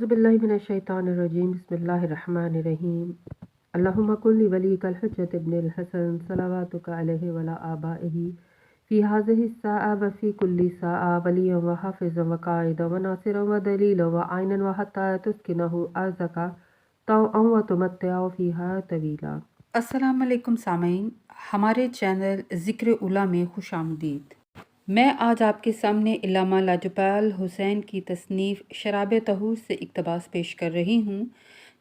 औज़ुबिल्लाहि मिनश्शैतानिर्रजीम बिस्मिल्लाहिर्रहमानिर्रहीम अल्लाहुम्मा कुल्लि वलिय्यिकल हुज्जत इब्निल हसन सलवातुका अलैहि वला आबाइही फ़ी हाज़िहि स्साअ व फ़ी कुल्लि साअ वलिय्यन व हाफ़िज़न व क़ाइदन व नासिरन व दलीलन व आइनन व हत्ता तुस्किनहु अर्ज़का तौअन व तुमत्तिअहु फ़ीहा तवीला। अस्सलाम वालेकुम सामीन, हमारे चैनल ज़िक्र उला में खुश आमदीद। मैं आज आपके सामने इल्लामा लाजपाल हुसैन की तसनीफ़ शराब तहूर से इक़्तिबास पेश कर रही हूँ,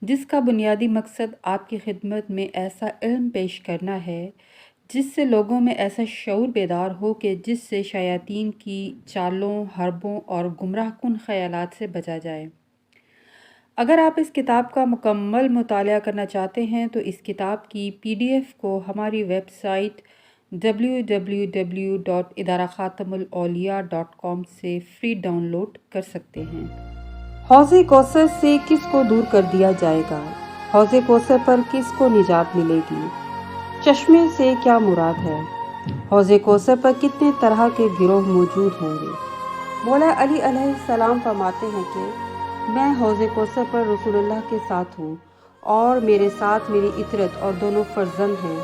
जिसका बुनियादी मकसद आपकी खिदमत में ऐसा इल्म पेश करना है जिससे लोगों में ऐसा शऊर बेदार हो कि जिससे शयातीन की चालों, हरबों और गुमराहकुन ख़यालात से बचा जाए। अगर आप इस किताब का मुकम्मल मुताला करना चाहते हैं तो इस किताब की PDF को हमारी वेबसाइट www.idarakhatamulauliya.com से फ्री डाउनलोड कर सकते हैं। हौज़े कौसर से किसको दूर कर दिया जाएगा? हौज़े कौसर पर किसको निजात मिलेगी? चश्मे से क्या मुराद है? हौज़े कौसर पर कितने तरह के गिरोह मौजूद होंगे? मौला अली अलैहिस्सलाम फरमाते हैं कि मैं हौज़े कौसर पर रसूलुल्लाह के साथ हूँ और मेरे साथ मेरी इतरत और दोनों फर्जंद हैं।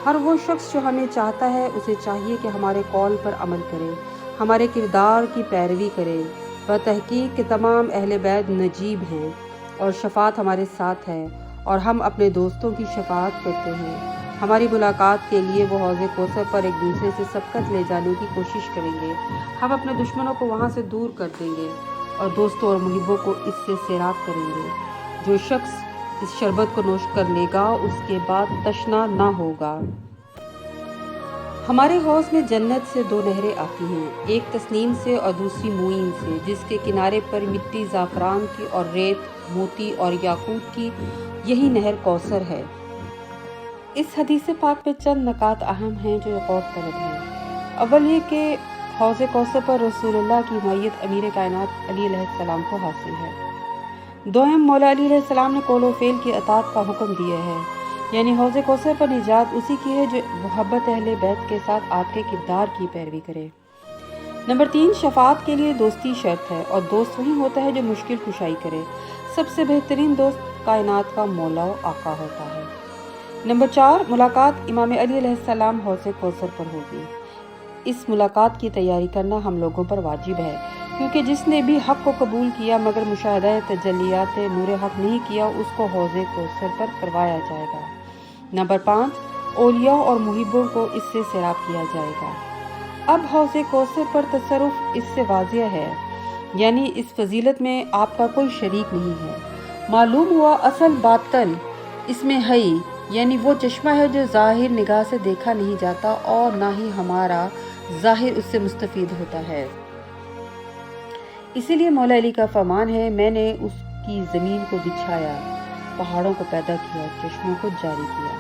हर वो शख्स जो हमें चाहता है उसे चाहिए कि हमारे कौल पर अमल करे, हमारे किरदार की पैरवी करे। बतहकीक के तमाम अहले बैत नजीब हैं और शफात हमारे साथ है और हम अपने दोस्तों की शफात करते हैं। हमारी मुलाकात के लिए वो हौज़े कौसर पर एक दूसरे से सबकत ले जाने की कोशिश करेंगे। हम अपने दुश्मनों को वहाँ से दूर कर देंगे और दोस्तों और मुहिब्बों को इससे सैराब करेंगे। जो शख्स इस शरबत को नोश कर लेगा उसके बाद तशना ना होगा। हमारे हौज़ में जन्नत से दो नहरें आती हैं, एक तस्नीम से और दूसरी मुइन से, जिसके किनारे पर मिट्टी ज़ाफ़रान की और रेत, मोती और याकूत की। यही नहर कौसर है। इस हदीस पाक में चंद नकात अहम हैं जो गौर तलब हैं। अव्वल ये कि हौज़े कौसर पर रसूलुल्लाह की हिमायत अमीर कायनात अली अलैहिस्सलाम को हासिल है। दोयम मौला अली अलैहिस्सलाम ने कौल व फ़ेल की अताअत का हुक्म दिया है, यानी हौज़े कौसर पर निजात उसी की है जो मोहब्बत अहले बैत के साथ आपके किरदार की पैरवी करे। नंबर 3, शफाअत के लिए दोस्ती शर्त है और दोस्त वही होता है जो मुश्किल कुशाई करे। सबसे बेहतरीन दोस्त कायनात का मौला व आका होता है। नंबर 4, मुलाकात इमाम अली अलैहिस्सलाम हौज़े कौसर पर होगी। इस मुलाकात की तैयारी करना हम लोगों पर वाजिब है, क्योंकि जिसने भी हक़ को कबूल किया मगर मुशाहदा तजल्लियात नूर हक़ नहीं किया उसको हौज़े कौसर पर करवाया जाएगा। नंबर 5, औलिया और मुहिब्बों को इससे सैराब किया जाएगा। अब हौज़े कौसर पर तसर्रुफ़ इससे वाज़िह है, यानी इस फजीलत में आपका कोई शरीक नहीं है। मालूम हुआ असल बातल इसमें है, यानी वो चश्मा है जो ज़ाहिर निगाह से देखा नहीं जाता और ना ही हमारा ज़ाहिर उससे मुस्तफ़ीद होता है। इसीलिए मौला अली का फरमान है, मैंने उसकी ज़मीन को बिछाया, पहाड़ों को पैदा किया, चश्मों को जारी किया।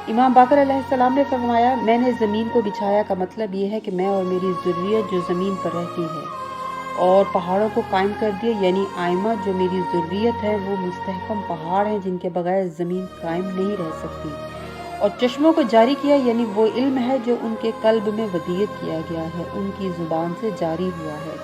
इमाम बाकर अलैहिस्सलाम ने फरमाया, मैंने ज़मीन को बिछाया का मतलब ये है कि मैं और मेरी ज़ुर्रियत जो ज़मीन पर रहती है, और पहाड़ों को कायम कर दिया, यानी आइमा जो मेरी ज़ुर्रियत है वो मुस्तहकम पहाड़ हैं जिनके बगैर ज़मीन कायम नहीं रह सकती। और चश्मों को जारी किया, यानी वो इल्म है जो उनके कल्ब में वदीयत किया गया है, उनकी ज़ुबान से जारी हुआ है।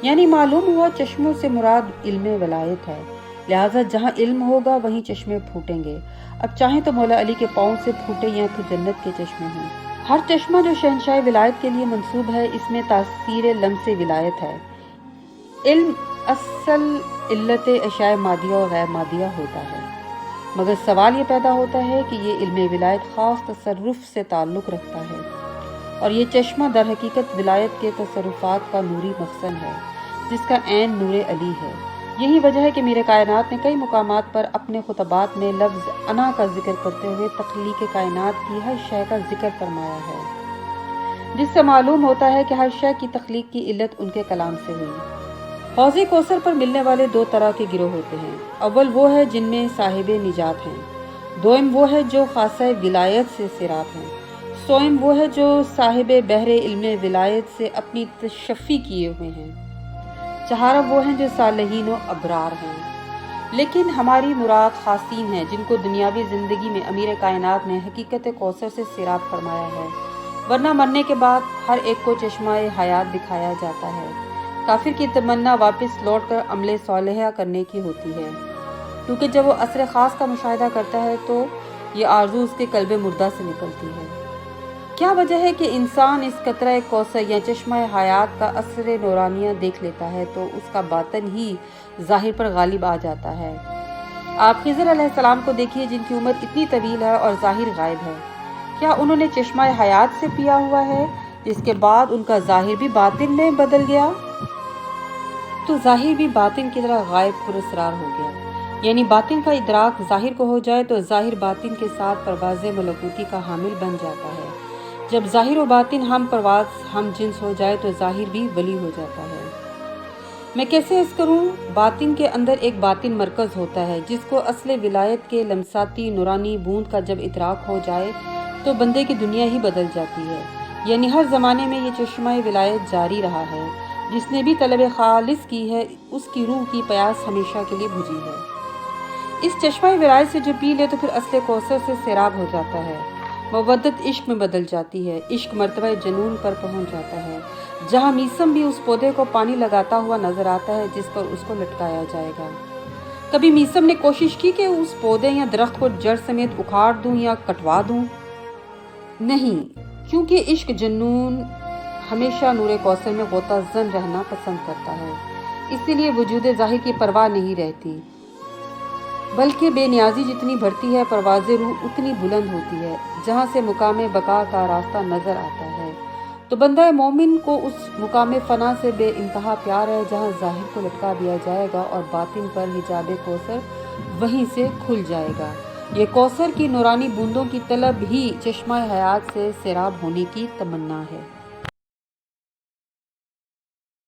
यानी मालूम हुआ चश्मों से मुराद इल्म वलायत है, लिहाजा जहाँ इल्म होगा वहीं चश्मे फूटेंगे। अब चाहें तो मौला अली के पाँव से फूटे या फिर जन्नत के चश्मे हों। हर चश्मा जो शहंशाह विलायत के लिए मंसूब है इसमें तासीर लम्से विलायत है। इल्म असल इल्लत अशाय मादिया और गैर मादिया होता है, मगर सवाल ये पैदा होता है कि ये इल्म विलायत ख़ास तसर्रुफ़ से ताल्लुक़ रखता है और ये चश्मा दर हकीकत विलायत के तसर्रुफ़ात का नूरी मखज़न है, जिसका ऐन नूर अली है। यही वजह है कि मीर कायनात ने कई मुकामात पर अपने खुतबात में लफ्ज़ अना का जिक्र करते हुए तख्लीक़ कायनात की हर शय का जिक्र फरमाया है, जिससे मालूम होता है कि हर शय की तख्लीक़ की इल्लत उनके कलाम से हुई। हौज़े कौसर पर मिलने वाले दो तरह के गिरोह होते हैं। अव्वल वो है जिनमें साहिब निजात हैं, दोयम वो है जो खासा विलायत से सिराब हैं, सोयम वो है जो साहिब बहरे इल्म विलायत से अपनी तशफ़ी किए हुए हैं, चहारा वो हैं जो सालहीन व अबरार हैं। लेकिन हमारी मुराद खासीन है जिनको दुनियावी ज़िंदगी में अमीर कायनात ने हकीकत कौसर से सिराब फरमाया है, वरना मरने के बाद हर एक को चश्मा हयात दिखाया जाता है کافر کی تمنا واپس لوٹ کر عمل صالحہ کرنے کی ہوتی ہے، کیونکہ جب وہ عصر خاص کا مشاہدہ کرتا ہے تو یہ آرزو اس کے قلب مردہ سے نکلتی ہے۔ کیا وجہ ہے کہ انسان اس قطرہ کوثر یا چشمہ حیات کا اثر نورانیہ دیکھ لیتا ہے تو اس کا باطن ہی ظاہر پر غالب آ جاتا ہے؟ آپ خضر علیہ السلام کو دیکھیے، جن کی عمر اتنی طویل ہے اور ظاہر غائب ہے۔ کیا انہوں نے چشمہ حیات سے پیا ہوا ہے، جس کے بعد ان کا ظاہر بھی باطن میں بدل گیا؟ تو ظاہر بھی باطن کی طرح غائب پر اسرار ہو گیا، یعنی باطن کا ادراک ظاہر کو ہو جائے تو ظاہر باطن کے ساتھ پرواز ملکوتی کا حامل بن جاتا ہے۔ جب ظاہر و باطن ہم پرواز ہم جنس ہو جائے تو ظاہر بھی ولی ہو جاتا ہے۔ میں کیسے عرض کروں؟ باطن کے اندر ایک باطن مرکز ہوتا ہے جس کو اصل ولایت کے لمساتی نورانی بوند کا جب ادراک ہو جائے تو بندے کی دنیا ہی بدل جاتی ہے، یعنی ہر زمانے میں یہ چشمہ ولایت جاری رہا ہے۔ جس نے بھی طلب خالص کی ہے اس کی روح کی پیاس ہمیشہ کے لیے بجھی ہے۔ اس چشمہ ولایت سے جو پی لے تو پھر اصل کوثر سے سیراب ہو جاتا ہے، مودت عشق میں بدل جاتی ہے، عشق مرتبہ جنون پر پہنچ جاتا ہے، جہاں میسم بھی اس پودے کو پانی لگاتا ہوا نظر آتا ہے جس پر اس کو لٹکایا جائے گا۔ کبھی میسم نے کوشش کی کہ اس پودے یا درخت کو جڑ سمیت اکھاڑ دوں یا کٹوا دوں؟ نہیں، کیونکہ عشق جنون ہمیشہ نور کوثر میں غوطہ زن رہنا پسند کرتا ہے، اسی لیے وجود ظاہر کی پرواہ نہیں رہتی، بلکہ بے نیازی جتنی بڑھتی ہے پرواز روح اتنی بلند ہوتی ہے، جہاں سے مقام بقا کا راستہ نظر آتا ہے۔ تو بندہ مومن کو اس مقام فنا سے بے انتہا پیار ہے جہاں ظاہر کو لٹکا دیا جائے گا اور باطن پر حجاب کوثر وہیں سے کھل جائے گا۔ یہ کوثر کی نورانی بوندوں کی طلب ہی چشمہ حیات سے سیراب ہونے کی تمنا ہے۔